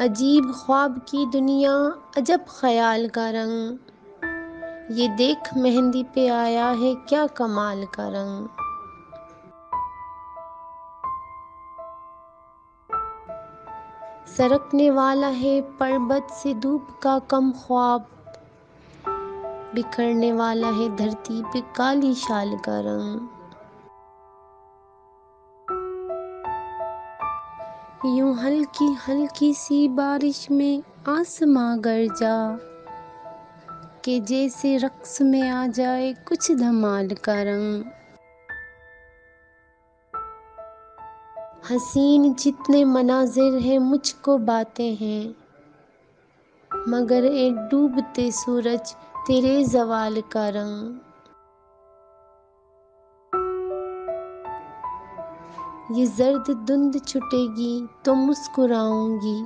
अजीब ख्वाब की दुनिया, अजब ख्याल का रंग। ये देख मेहंदी पे आया है क्या कमाल का रंग। सरकने वाला है पर्वत से धूप का कम ख्वाब। बिखरने वाला है धरती पे काली शाल का रंग। यूं हल्की हल्की सी बारिश में आसमां गरजा, कि जैसे रक्स में आ जाए कुछ धमाल का रंग। हसीन जितने मनाजिर हैं मुझको बातें हैं, मगर एक डूबते सूरज तेरे ज़वाल का रंग। ये जर्द धुंध छुटेगी तो मुस्कुराऊंगी,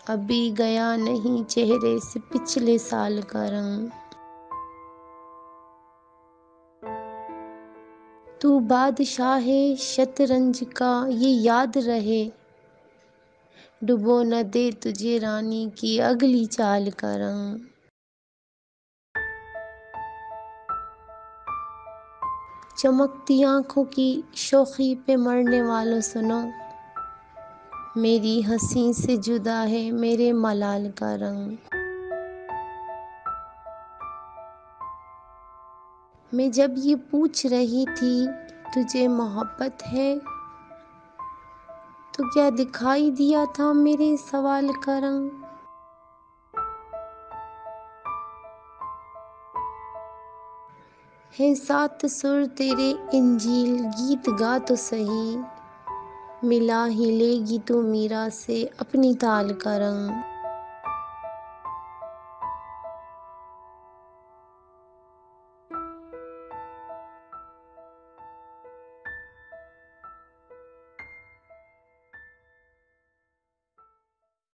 अभी गया नहीं चेहरे से पिछले साल का रंग। तू बादशाह शतरंज का ये याद रहे, डुबो न दे तुझे रानी की अगली चाल का रंग। चमकती आंखों की शोखी पे मरने वालों सुनो, मेरी हंसी से जुदा है मेरे मलाल का रंग। मैं जब ये पूछ रही थी तुझे मोहब्बत है, तो क्या दिखाई दिया था मेरे सवाल का रंग। है सात सुर तेरे इंजील गीत गा तो सही, मिला ही लेगी तू मीरा से अपनी ताल का रंग।